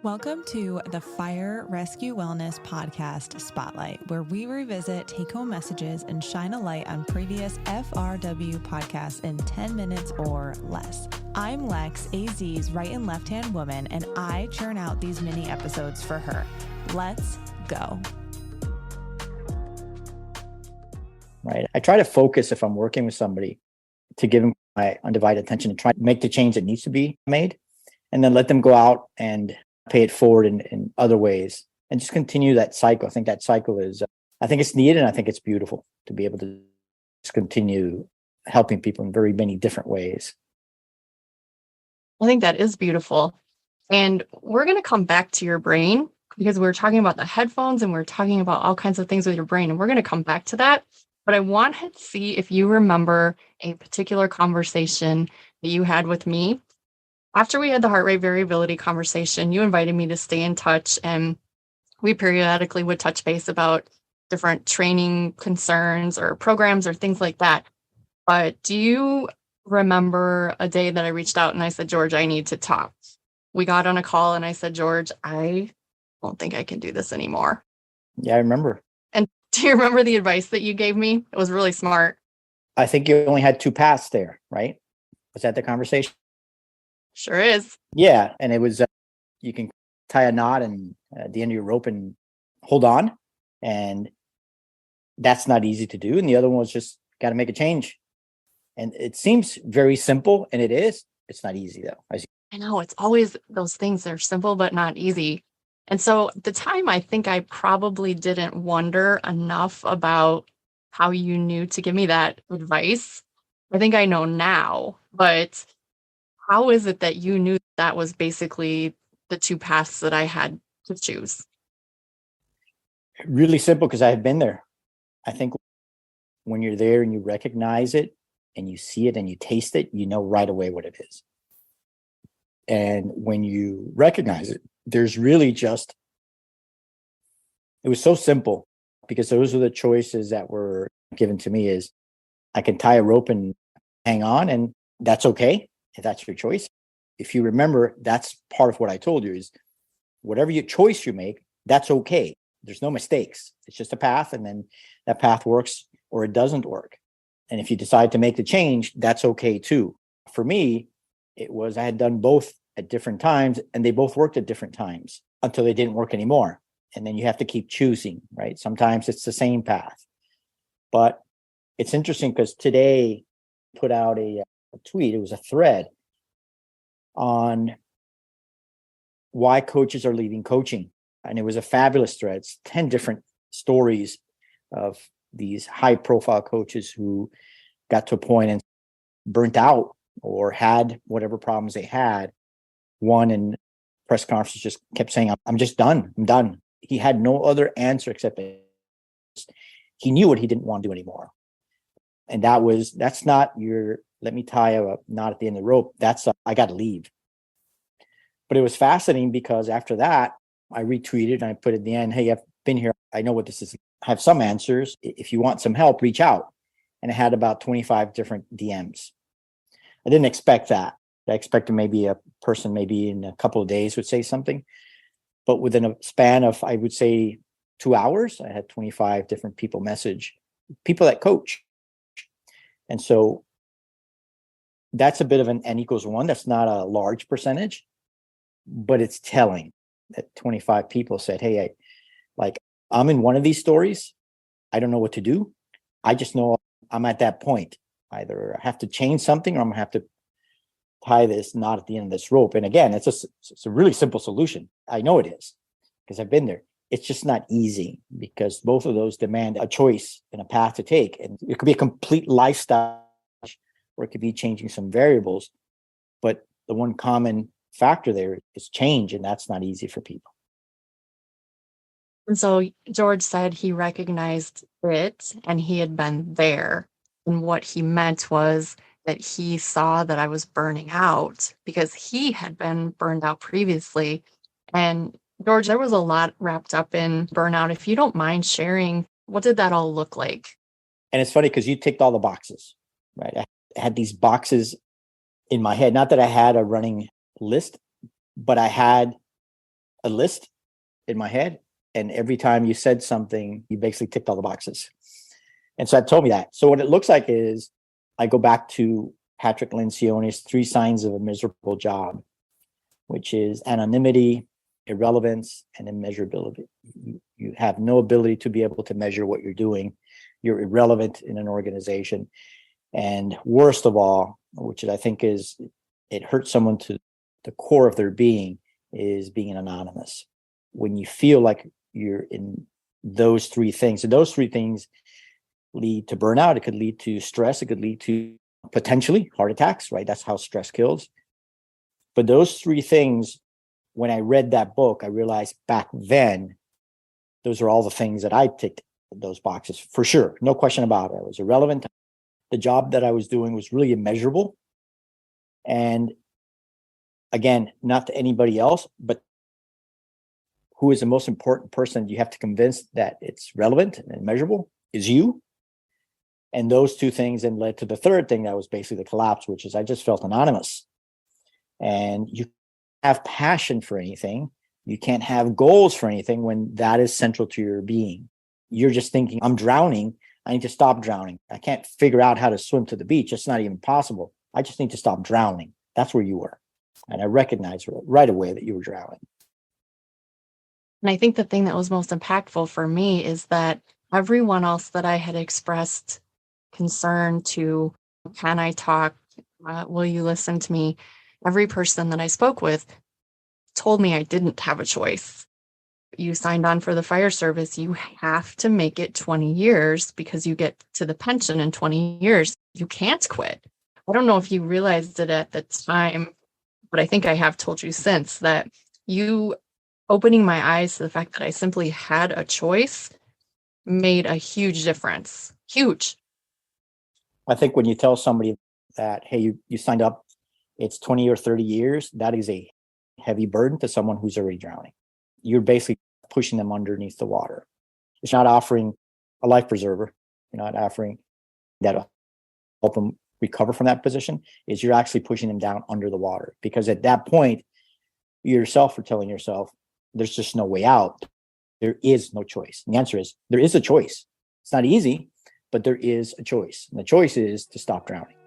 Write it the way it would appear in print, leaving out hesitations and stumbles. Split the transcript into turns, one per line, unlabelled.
Welcome to the Fire Rescue Wellness Podcast Spotlight, where we revisit take-home messages and shine a light on previous FRW podcasts in 10 minutes or less. I'm Lex, AZ's right and left-hand woman, and I churn out these mini episodes for her. Let's go.
Right. I try to focus if I'm working with somebody to give them my undivided attention and try to make the change that needs to be made, and then let them go out and pay it forward in other ways and just continue that cycle. I think that cycle is, I think it's needed, and I think it's beautiful to be able to just continue helping people in very many different ways.
I think that is beautiful. And we're going to come back to your brain because we're talking about the headphones and we're talking about all kinds of things with your brain. And we're going to come back to that. But I wanted to see if you remember a particular conversation that you had with me. After we had the heart rate variability conversation, you invited me to stay in touch, and we periodically would touch base about different training concerns or programs or things like that. But do you remember a day that I reached out and I said, George, I need to talk? We got on a call and I said, George, I don't think I can do this anymore.
Yeah, I remember.
And do you remember the advice that you gave me? It was really smart.
I think you only had two paths there, right? Was that the conversation?
Sure is.
Yeah. And it was, you can tie a knot and at the end of your rope and hold on. And that's not easy to do. And the other one was just got to make a change. And it seems very simple, and it is. It's not easy though.
I know, it's always those things that are simple, but not easy. And so at the time, I think I probably didn't wonder enough about how you knew to give me that advice. I think I know now, but how is it that you knew that was basically the two paths that I had to choose?
Really simple, because I have been there. I think when you're there and you recognize it and you see it and you taste it, you know right away what it is. And when you recognize it, there's really just, it was so simple, because those are the choices that were given to me. Is I can tie a rope and hang on, and that's okay if that's your choice. If you remember, that's part of what I told you, is whatever your choice you make, that's okay. There's no mistakes. It's just a path, and then that path works or it doesn't work. And if you decide to make the change, that's okay too. For me, it was, I had done both at different times, and they both worked at different times until they didn't work anymore. And then you have to keep choosing, right? Sometimes it's the same path. But it's interesting because today put out a tweet. It was a thread on why coaches are leaving coaching. And it was a fabulous thread. It's 10 different stories of these high profile coaches who got to a point and burnt out or had whatever problems they had. One in press conferences just kept saying, I'm just done. I'm done. He had no other answer except he knew what he didn't want to do anymore. And that's not your, let me tie a knot at the end of the rope. That's I got to leave. But it was fascinating because after that, I retweeted and I put at the end, hey, I've been here. I know what this is. I have some answers. If you want some help, reach out. And it had about 25 different DMs. I didn't expect that. I expected maybe a person maybe in a couple of days would say something. But within a span of, I would say, 2 hours, I had 25 different people message, people that coach. And so that's a bit of an N equals 1. That's not a large percentage, but it's telling that 25 people said, hey, I'm in one of these stories. I don't know what to do. I just know I'm at that point. Either I have to change something or I'm going to have to tie this knot at the end of this rope. And again, it's a really simple solution. I know it is because I've been there. It's just not easy because both of those demand a choice and a path to take. And it could be a complete lifestyle or it could be changing some variables. But the one common factor there is change, and that's not easy for people.
And so George said he recognized it and he had been there. And what he meant was that he saw that I was burning out because he had been burned out previously. And George, there was a lot wrapped up in burnout. If you don't mind sharing, what did that all look like?
And it's funny because you ticked all the boxes, right? I had these boxes in my head. Not that I had a running list, but I had a list in my head. And every time you said something, you basically ticked all the boxes. And so that told me that. So what it looks like is I go back to Patrick Lencioni's 3 signs of a miserable job, which is anonymity, irrelevance, and immeasurability. You have no ability to be able to measure what you're doing. You're irrelevant in an organization. And worst of all, which I think is, it hurts someone to the core of their being, is being anonymous. When you feel like you're in those 3 things, and those 3 things lead to burnout, it could lead to stress, it could lead to potentially heart attacks, right? That's how stress kills. But those 3 things, when I read that book, I realized back then, those are all the things that I ticked those boxes for sure. No question about it. I was irrelevant. The job that I was doing was really immeasurable. And again, not to anybody else, but who is the most important person you have to convince that it's relevant and measurable is you. And those 2 things then led to the third thing that was basically the collapse, which is I just felt anonymous. And you have passion for anything. You can't have goals for anything when that is central to your being. You're just thinking, I'm drowning. I need to stop drowning. I can't figure out how to swim to the beach. It's not even possible. I just need to stop drowning. That's where you were. And I recognized right away that you were drowning.
And I think the thing that was most impactful for me is that everyone else that I had expressed concern to, can I talk? Will you listen to me? Every person that I spoke with told me I didn't have a choice. You signed on for the fire service. You have to make it 20 years because you get to the pension in 20 years. You can't quit. I don't know if you realized it at the time, but I think I have told you since that you opening my eyes to the fact that I simply had a choice made a huge difference. Huge.
I think when you tell somebody that, hey, you signed up, it's 20 or 30 years, that is a heavy burden to someone who's already drowning. You're basically pushing them underneath the water. It's not offering a life preserver. You're not offering that help them recover from that position. Is you're actually pushing them down under the water, because at that point, you yourself are telling yourself, there's just no way out. There is no choice. And the answer is, there is a choice. It's not easy, but there is a choice. And the choice is to stop drowning.